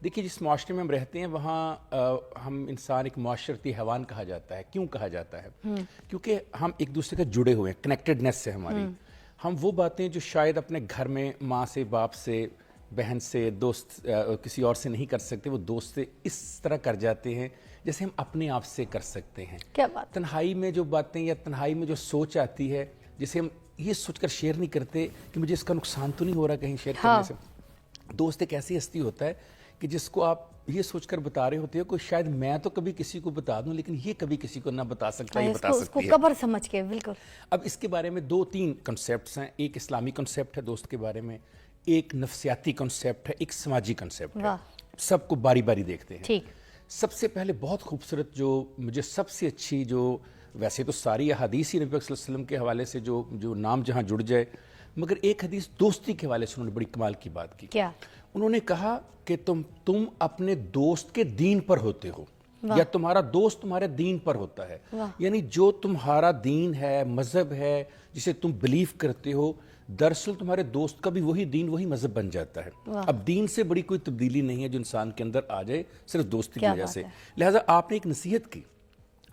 دیکھیے جس معاشرے میں ہم رہتے ہیں وہاں ہم انسان ایک معاشرتی حیوان کہا جاتا ہے. کیوں کہا جاتا ہے؟ کیونکہ ہم ایک دوسرے کا جڑے ہوئے ہیں, کنیکٹڈنیس سے ہماری. ہم وہ باتیں جو شاید اپنے گھر میں ماں سے, باپ سے, بہن سے, دوست کسی اور سے نہیں کر سکتے, وہ دوست سے اس طرح کر جاتے ہیں جیسے ہم اپنے آپ سے کر سکتے ہیں. کیا بات. تنہائی میں جو باتیں یا تنہائی میں جو سوچ آتی ہے جسے ہم یہ سوچ کر شیئر نہیں کرتے کہ مجھے اس کا نقصان تو نہیں ہو رہا کہیں شیئر کرنے سے. دوست ایک ایسی ہستی ہوتا ہے کہ جس کو آپ یہ سوچ کر بتا رہے ہوتے ہو کہ شاید میں تو کبھی کسی کو بتا دوں لیکن یہ کبھی کسی کو نہ بتا سکتا, یہ بتا سکتی ہے. اس کو قبر سمجھ کے. بالکل. اب اس کے بارے میں 2-3 کنسیپٹس ہیں. ایک اسلامی کنسیپٹ ہے دوست کے بارے میں, ایک نفسیاتی کنسیپٹ ہے, ایک سماجی کنسیپٹ ہے. سب کو باری باری دیکھتے ہیں. ٹھیک. سب سے پہلے بہت خوبصورت جو مجھے سب سے اچھی, جو ویسے تو ساری احادیث ہی نبی صلی اللہ علیہ وسلم کے حوالے سے جو نام جہاں جڑ جائے, مگر ایک حدیث دوستی کے حوالے سے انہوں نے بڑی کمال کی بات کی. کیا؟ انہوں نے کہا کہ تم اپنے دوست کے دین پر ہوتے ہو یا تمہارا دوست تمہارے دین پر ہوتا ہے. یعنی جو تمہارا دین ہے, مذہب ہے, جسے تم بلیف کرتے ہو, دراصل تمہارے دوست کا بھی وہی دین وہی مذہب بن جاتا ہے. اب دین سے بڑی کوئی تبدیلی نہیں ہے جو انسان کے اندر آ جائے صرف دوستی کی وجہ سے. لہٰذا آپ نے ایک نصیحت کی,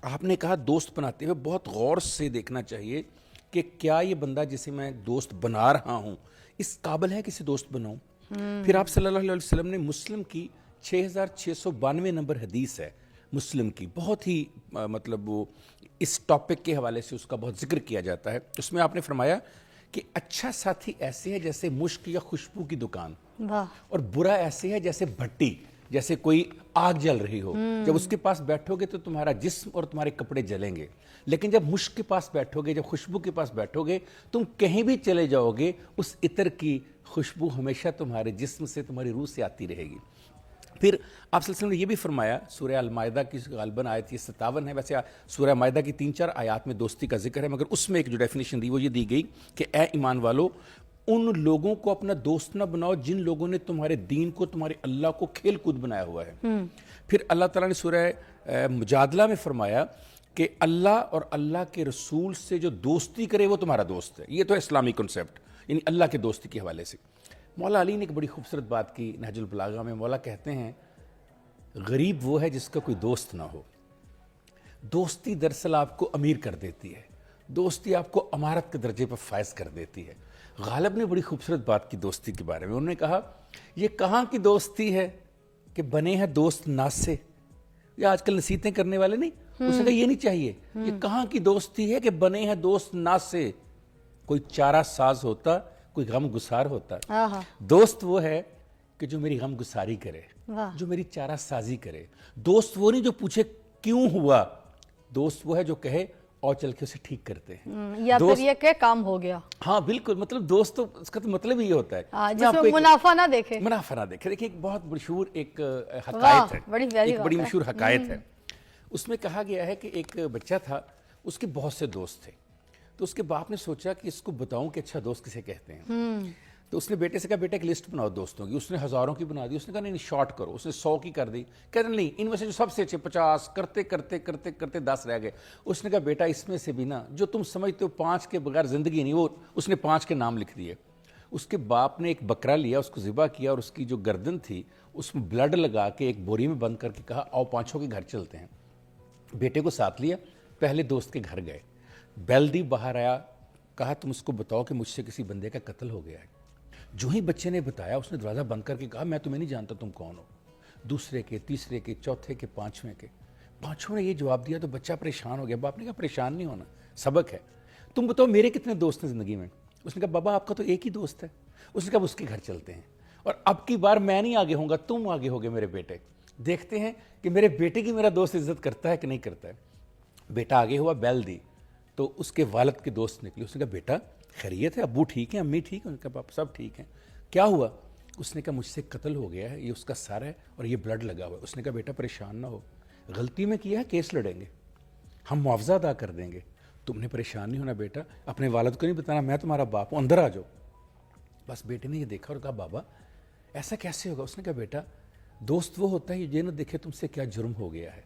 آپ نے کہا دوست بناتے ہوئے بہت غور سے دیکھنا چاہیے کہ کیا یہ بندہ جسے میں دوست بنا رہا ہوں اس قابل ہے کسی دوست بناؤں. پھر آپ صلی اللہ علیہ وسلم نے مسلم کی 6692 نمبر حدیث ہے مسلم کی, بہت ہی مطلب وہ اس ٹاپک کے حوالے سے اس کا بہت ذکر کیا جاتا ہے. اس میں آپ نے فرمایا کہ اچھا ساتھی ایسے ہے جیسے مشک یا خوشبو کی دکان, اور برا ایسے ہے جیسے بھٹی, جیسے کوئی آگ جل رہی ہو. جب اس کے پاس بیٹھو گے تو تمہارا جسم اور تمہارے کپڑے جلیں گے, لیکن جب مشک کے پاس بیٹھو گے, جب خوشبو کے پاس بیٹھو گے, تم کہیں بھی چلے جاؤ گے اس عطر کی خوشبو ہمیشہ تمہارے جسم سے, تمہاری روح سے آتی رہے گی. پھر آپ صلی اللہ علیہ وسلم نے یہ بھی فرمایا, سورہ المائدہ کی غالباً آیت یہ 57 ہے, ویسے سورہ مائدہ کی 3-4 آیات میں دوستی کا ذکر ہے, مگر اس میں ایک جو ڈیفینیشن دی وہ یہ دی گئی کہ اے ایمان والو, ان لوگوں کو اپنا دوست نہ بناؤ جن لوگوں نے تمہارے دین کو, تمہارے اللہ کو کھیل کود بنایا ہوا ہے. پھر اللہ تعالیٰ نے سورہ مجادلہ میں فرمایا کہ اللہ اور اللہ کے رسول سے جو دوستی کرے وہ تمہارا دوست ہے. یہ تو ہے اسلامی کنسیپٹ, یعنی اللہ کے دوستی کے حوالے سے. مولا علی نے ایک بڑی خوبصورت بات کی نہج البلاغہ میں. مولا کہتے ہیں غریب وہ ہے جس کا کوئی دوست نہ ہو. دوستی دراصل آپ کو امیر کر دیتی ہے, دوستی آپ کو امارت کے درجے پر فائز کر دیتی ہے. غالب نے بڑی خوبصورت بات کی دوستی کے بارے میں. انہوں نے کہا یہ کہاں کی دوستی ہے کہ بنے ہیں دوست ناز سے, یا آج کل نصیحتیں کرنے والے نہیں, اس نے کہا یہ نہیں چاہیے. یہ کہاں کی دوستی ہے کہ بنے ہیں دوست ناز سے, کوئی چارہ ساز ہوتا, کوئی غم گسار ہوتا. دوست وہ ہے کہ جو میری غم گساری کرے, جو میری چارہ سازی کرے. دوست وہ نہیں جو پوچھے کیوں ہوا, دوست وہ ہے جو کہے اور چل کے اسے ٹھیک کرتے ہیں, یا پھر یہ کہ کام ہو گیا. ہاں بالکل, مطلب دوست تو اس کا تو مطلب ہی ہوتا ہے جس میں منافع نہ دیکھے. منافع نہ دیکھے. دیکھیں ایک بہت مشہور ایک حکایت ہے, ایک بڑی مشہور حکایت ہے. اس میں کہا گیا ہے کہ ایک بچہ تھا, اس کے بہت سے دوست تھے, تو اس کے باپ نے سوچا کہ اس کو بتاؤں کہ اچھا دوست کسے کہتے ہیں. تو اس نے بیٹے سے کہا بیٹا ایک لسٹ بناؤ دوستوں کی. اس نے ہزاروں کی بنا دی. اس نے کہا نہیں شارٹ کرو. اس نے 100 کی کر دی. کہتے نہیں ان میں سے جو سب سے اچھے 50 کرتے کرتے کرتے کرتے 10 رہ گئے. اس نے کہا بیٹا اس میں سے بھی نا جو تم سمجھتے ہو 5 کے بغیر زندگی نہیں, وہ اس نے 5 کے نام لکھ دیے. اس کے باپ نے ایک بکرا لیا, اس کو ذبح کیا, اور اس کی جو گردن تھی اس میں بلڈ لگا کے ایک بوری میں بند کر کے کہا آؤ 5 کے گھر چلتے ہیں. بیٹے کو ساتھ لیا, پہلے دوست کے گھر گئے. بیل دی, باہر آیا, کہا تم اس کو بتاؤ کہ مجھ سے کسی بندے کا قتل ہو گیا ہے. جو ہی بچے نے بتایا اس نے دروازہ بند کر کے کہا میں تمہیں نہیں جانتا تم کون ہو. دوسرے کے, تیسرے کے, چوتھے کے, 5ویں کے, 5 نے یہ جواب دیا تو بچہ پریشان ہو گیا. باپ نے کہا پریشان نہیں ہونا, سبق ہے. تم بتاؤ میرے کتنے دوست ہیں زندگی میں. اس نے کہا بابا آپ کا تو ایک ہی دوست ہے. اس نے کہا اس کے گھر چلتے ہیں, اور اب کی بار میں نہیں آگے ہوں گا, تم آگے ہوگے میرے بیٹے. دیکھتے ہیں کہ میرے بیٹے کی میرا دوست عزت کرتا ہے کہ نہیں کرتا ہے. بیٹا آگے ہوا, بیل دی تو اس کے والد کے دوست نکلے. اس نے کہا بیٹا خیریت ہے, ابو ٹھیک ہیں, امی ٹھیک ہیں؟ اس نے کہا باپ سب ٹھیک ہیں. کیا ہوا؟ اس نے کہا مجھ سے قتل ہو گیا ہے, یہ اس کا سر ہے اور یہ بلڈ لگا ہوا ہے. اس نے کہا بیٹا پریشان نہ ہو, غلطی میں کیا ہے کیس لڑیں گے, ہم معاوضہ ادا کر دیں گے, تم نے پریشان نہیں ہونا بیٹا, اپنے والد کو نہیں بتانا میں تمہارا باپ ہوں, اندر آ جاؤ. بس بیٹے نے یہ دیکھا اور کہا بابا ایسا کیسے ہوگا؟ اس نے کہا بیٹا دوست وہ ہوتا ہے یہ نہ دیکھے تم سے کیا جرم ہو گیا ہے,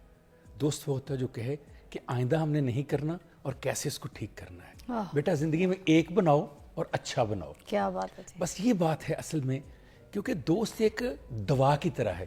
دوست وہ ہوتا ہے جو کہے کہ آئندہ ہم نے نہیں کرنا اور کیسے اس کو ٹھیک کرنا ہے. بیٹا زندگی میں ایک بناؤ اور اچھا بناؤ. کیا بات ہے. بس یہ بات ہے اصل میں, کیونکہ دوست ایک دوا کی طرح ہے.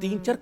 3-4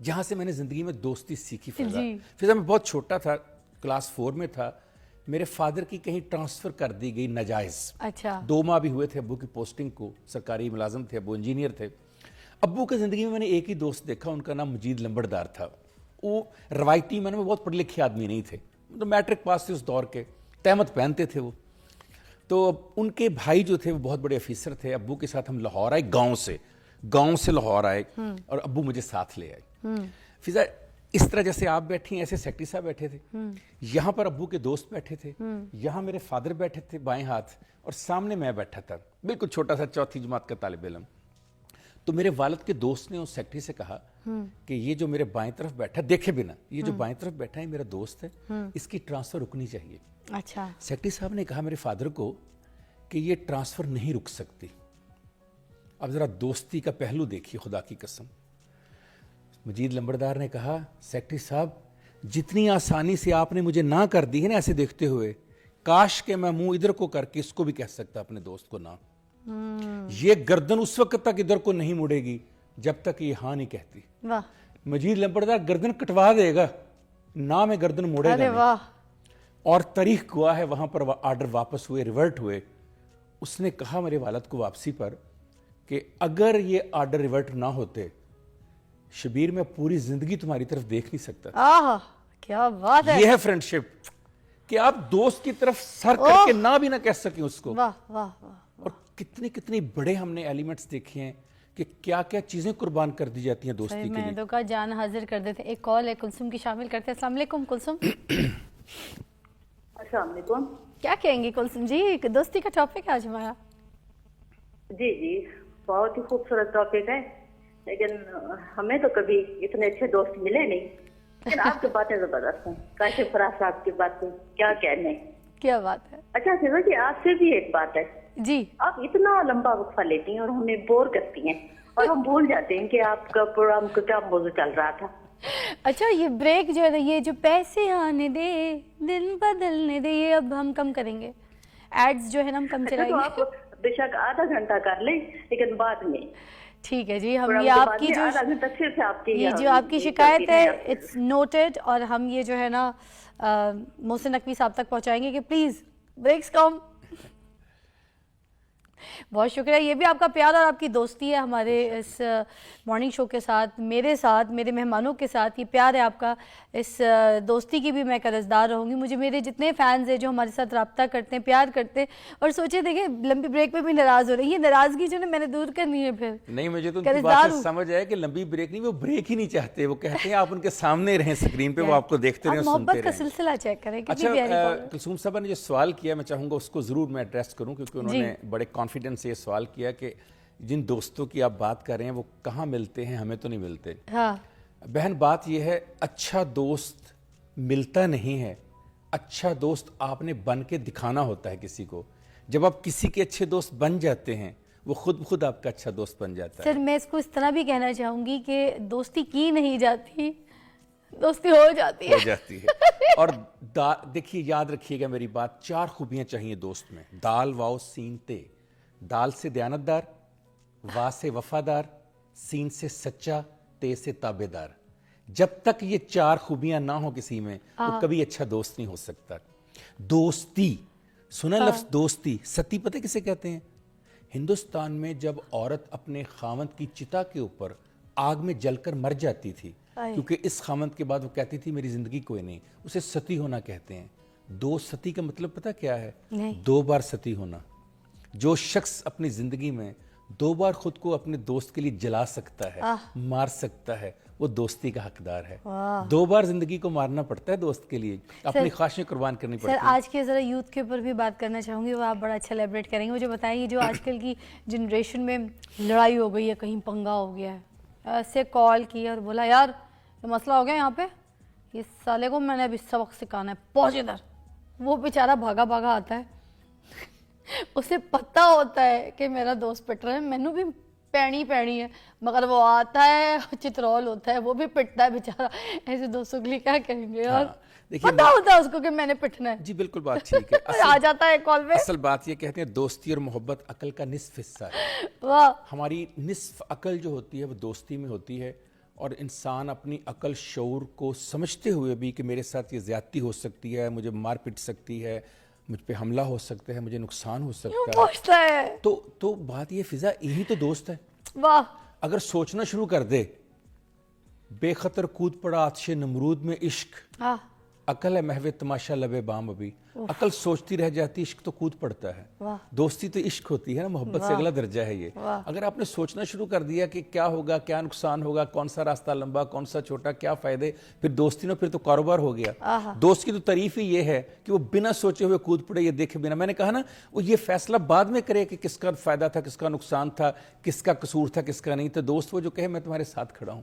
جہاں سے میں نے زندگی میں دوستی سیکھی. فضا میں بہت چھوٹا تھا, کلاس 4 میں تھا, میرے فادر کی کہیں ٹرانسفر کر دی گئی ناجائز. اچھا. 2 ماہ بھی ہوئے تھے ابو کی پوسٹنگ کو, سرکاری ملازم تھے, ابو انجینئر تھے. ابو کی زندگی میں میں نے ایک ہی دوست دیکھا, ان کا نام مجید لمبڑدار تھا. وہ روایتی میں بہت پڑھے لکھے آدمی نہیں تھے, مطلب میٹرک پاس تھے اس دور کے, تہمت پہنتے تھے وہ. تو ان کے بھائی جو تھے وہ بہت بڑے افیسر تھے. ابو کے ساتھ ہم لاہور آئے, گاؤں سے لاہور آئے, اور ابو مجھے ساتھ لے آئے. فضا اس طرح جیسے آپ بیٹھی ہیں ایسے سیکٹری صاحب بیٹھے تھے, یہاں پر ابو کے دوست بیٹھے تھے, یہاں میرے فادر بیٹھے تھے بائیں ہاتھ, اور سامنے میں بیٹھا تھا, بالکل چھوٹا سا 4تھی جماعت کا طالب علم. تو میرے والد کے دوست نے اس سیکٹری سے کہا کہ یہ جو میرے بائیں طرف بیٹھا, دیکھے بنا, یہ جو بائیں طرف بیٹھا ہے میرا دوست ہے, اس کی ٹرانسفر رکنی چاہیے. اچھا. سیکٹری صاحب نے کہا میرے فادر کو کہ یہ ٹرانسفر نہیں رک سکتی. اب ذرا دوستی کا پہلو دیکھیے, خدا کی قسم. مجید لمبڑدار نے کہا سیکٹری صاحب جتنی آسانی سے آپ نے مجھے نہ کر دی ہے نا ایسے دیکھتے ہوئے, کاش کہ میں منہ ادھر کو کر کے اس کو بھی کہہ سکتا اپنے دوست کو نہ. یہ گردن اس وقت تک ادھر کو نہیں مڑے گی جب تک یہ ہاں نہیں کہتی. مجید لمبڑدار گردن کٹوا دے گا, نہ میں گردن موڑے گا نہیں. اور تاریخ گواہ ہے وہاں پر آرڈر واپس ہوئے, ریورٹ ہوئے. اس نے کہا میرے والد کو واپسی پر کہ اگر یہ آرڈر ریورٹ نہ ہوتے شبیر میں پوری زندگی تمہاری طرف دیکھ نہیں سکتا. کیا بات ہے. یہ ہے فرینڈشپ کہ آپ دوست کی طرف سر کر کے نہ بھی نہ کہہ سکیں اس کو. اور کتنے بڑے ہم نے ایلیمنٹس دیکھے ہیں کہ کیا کیا چیزیں قربان کر دی جاتی ہیں دوستی کے لیے. میں تو کہا جان حاضر کر دیتے. ایک کال ہے کلثوم کی, شامل کرتے ہیں. السلام علیکم کلثوم. السلام علیکم. کیا کہیں گی کلثوم جی, دوستی کا ٹاپک ہے آج ہمارا. جی بہت ہی خوبصورت ٹاپک ہے, لیکن ہمیں تو کبھی اتنے اچھے دوست ملے نہیں, لیکن آپ کی باتیں زبردست ہیں. کاشف فراز صاحب کی باتیں کیا کہنے. کیا بات ہے. اچھا فضا جی آپ سے بھی ایک بات ہے جی. آپ اتنا لمبا وقفہ لیتی ہیں اور ہمیں بور کرتی ہیں, اور ہم بھول جاتے ہیں کہ آپ کا پروگرام کا کیا موضوع چل رہا تھا. اچھا یہ بریک جو ہے یہ جو پیسے آنے دے دن بدلنے دے, یہ اب ہم کم کریں گے. ایڈز جو ہے نا ہم کم چلائیں گے. تو آپ بے شک آدھا گھنٹہ کر لیں, لیکن بعد میں. ٹھیک ہے جی, ہم یہ آپ کی جو آپ کی شکایت ہے اٹس نوٹڈ, اور ہم یہ جو ہے نا محسن نقوی صاحب تک پہنچائیں گے کہ پلیز بریکس کم. بہت شکریہ. یہ بھی آپ کا پیار اور آپ کی دوستی ہے ہمارے اس مارننگ شو کے ساتھ, میرے ساتھ, میرے مہمانوں کے ساتھ. یہ پیار ہے آپ کا, اس دوستی کی بھی میں قرضدار رہوں گی. مجھے میرے جتنے فینز ہیں جو ہمارے ساتھ رابطہ کرتے ہیں, پیار کرتے ہیں, اور سوچے دیکھیں لمبی بریک پہ بھی ناراض ہو رہے ہیں. یہ ناراضگی جو ہے میں نے دور کرنی ہے. پھر نہیں, مجھے تو ان کی بات سے سمجھ آیا کہ لمبی بریک نہیں, وہ بریک ہی نہیں چاہتے. وہ کہتے ہیں آپ ان کے سامنے رہیں اسکرین پہ, وہ آپ کو دیکھتے رہیں, سنتے رہیں. محبت کا سلسلہ چیک کریں. اچھا کلثوم صاحبہ نے جو سوال کیا میں چاہوں گا اس کو ضرور میں ایڈریس کروں, کیونکہ انہوں نے بڑے کانفیڈنس سے یہ سوال کیا کہ جن دوستوں کی آپ بات کر رہے ہیں وہ کہاں ملتے ہیں, ہمیں تو نہیں ملتے. بہن بات یہ ہے, اچھا دوست ملتا نہیں ہے, اچھا دوست آپ نے بن کے دکھانا ہوتا ہے کسی کو. جب آپ کسی کے اچھے دوست بن جاتے ہیں وہ خود بخود آپ کا اچھا دوست بن جاتا ہے. سر میں اس کو اس طرح بھی کہنا چاہوں گی کہ دوستی کی نہیں جاتی, دوستی ہو جاتی ہے. اور دیکھیے یاد رکھیے گا میری بات, 4 خوبیاں چاہیے دوست میں. دال واو سین تے. دال سے دیانتدار, وا سے وفادار, سین سے سچا, تے سے تابع دار. جب تک یہ 4 خوبیاں نہ ہوں کسی میں وہ کبھی اچھا دوست نہیں ہو سکتا. دوستی سنا لفظ دوستی, ستی پتہ کسے کہتے ہیں؟ ہندوستان میں جب عورت اپنے خاوند کی چتا کے اوپر آگ میں جل کر مر جاتی تھی, کیونکہ اس خاوند کے بعد وہ کہتی تھی میری زندگی کوئی نہیں, اسے ستی ہونا کہتے ہیں. 2 ستی کا مطلب پتہ کیا ہے؟ 2 بار ستی ہونا. جو شخص اپنی زندگی میں 2 بار خود کو اپنے دوست کے لیے جلا سکتا ہے, مار سکتا ہے, وہ دوستی کا حقدار ہے. 2 بار زندگی کو مارنا پڑتا ہے دوست کے لیے, اپنی خواہشیں قربان کرنی پڑتی ہیں. سر آج کے ذرا یوتھ کے اوپر بھی بات کرنا چاہوں گی, وہ آپ بڑا اچھا ایلیبریٹ کریں گے. مجھے بتائیے جو آج کل کی جنریشن میں لڑائی ہو گئی ہے, کہیں پنگا ہو گیا ہے, ایسے کال کی اور بولا یار یہ مسئلہ ہو گیا یہاں پہ, یہ سالے کو میں نے ابھی سبق سکھانا ہے, پہنچ ادھر. وہ بیچارہ بھاگا بھاگا آتا ہے, اسے پتہ ہوتا ہے کہ میرا دوست پٹ رہا ہے, مینوں بھی پینی ہے, مگر وہ آتا ہے چترول ہوتا ہے, وہ بھی پٹتا ہے بیچارہ. ایسے دوستوں کے لیے کیا کہیں گے یار, پتہ ہوتا ہے اس کو کہ میں نے پٹنا ہے. جی بالکل بات ٹھیک ہے. آ جاتا ہے کال پہ. اصل بات یہ کہتے ہیں دوستی اور محبت عقل کا نصف حصہ ہے. واہ. ہماری نصف عقل جو ہوتی ہے وہ دوستی میں ہوتی ہے, اور انسان اپنی عقل شعور کو سمجھتے ہوئے بھی کہ میرے ساتھ یہ زیادتی ہو سکتی ہے، مجھے مار پٹ سکتی ہے، مجھ پہ حملہ ہو سکتا ہے، مجھے نقصان ہو سکتا ہے، پوچھتا ہے تو بات یہ فضا یہی تو دوست ہے. واہ اگر سوچنا شروع کر دے، بے خطر کود پڑا آتش نمرود میں عشق، عقل ہے محو تماشا لبے بام ابھی. عقل سوچتی رہ جاتی، عشق تو کود پڑتا ہے. دوستی تو عشق ہوتی ہے نا، محبت سے اگلا درجہ ہے یہ. اگر آپ نے سوچنا شروع کر دیا کہ کیا ہوگا، کیا نقصان ہوگا، کون سا راستہ لمبا، کون سا چھوٹا، کیا فائدے، پھر دوستی نہ پھر تو کاروبار ہو گیا. دوست کی تو تعریف ہی یہ ہے کہ وہ بنا سوچے ہوئے کود پڑے، یہ دیکھے بنا. میں نے کہا نا وہ یہ فیصلہ بعد میں کرے کہ کس کا فائدہ تھا، کس کا نقصان تھا، کس کا قصور تھا، کس کا نہیں تھا. دوست وہ جو کہے میں تمہارے ساتھ کھڑا ہوں،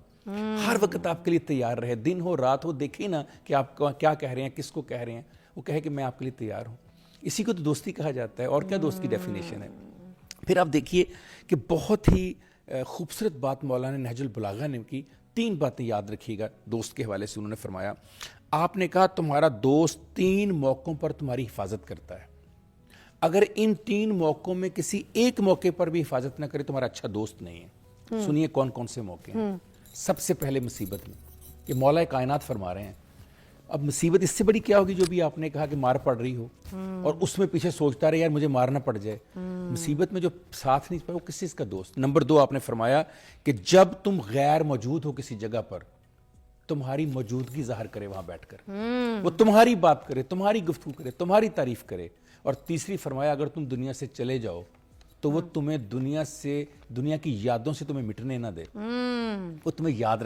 ہر وقت آپ کے لیے تیار رہے، دن ہو رات ہو، دیکھیں نا کہ آپ کیا کہہ رہے ہیں، کس کو کہہ رہے ہیں، وہ کہے کہ میں آپ کے لیے تیار ہوں. اسی کو تو دوستی کہا جاتا ہے. اور کیا دوست کی ڈیفینیشن ہے. پھر آپ دیکھیے کہ بہت ہی خوبصورت بات مولانا نہج البلاغہ نے کی. 3 باتیں یاد رکھیے گا دوست کے حوالے سے. انہوں نے فرمایا، آپ نے کہا تمہارا دوست 3 موقعوں پر تمہاری حفاظت کرتا ہے. اگر ان 3 موقعوں میں کسی ایک موقع پر بھی حفاظت نہ کرے تمہارا اچھا دوست نہیں ہے. سنیے کون کون سے موقع ہیں. سب سے پہلے مصیبت میں، یہ مولا کائنات فرما رہے ہیں. اب مصیبت اس سے بڑی کیا ہوگی جو بھی آپ نے کہا کہ مار پڑ رہی ہو اور اس میں پیچھے سوچتا رہے یار مجھے مارنا پڑ جائے. مصیبت میں جو ساتھ نہیں پائے وہ کس چیز کا دوست. نمبر 2 آپ نے فرمایا کہ جب تم غیر موجود ہو کسی جگہ پر، تمہاری موجودگی ظاہر کرے وہاں بیٹھ کر، وہ تمہاری بات کرے، تمہاری گفتگو کرے، تمہاری تعریف کرے. اور تیسری فرمایا اگر تم دنیا سے چلے جاؤ تو وہ تمہیں دنیا کی یادوں سے تمہیں مٹنے نہ دے، وہ تمہیں یاد رکھے.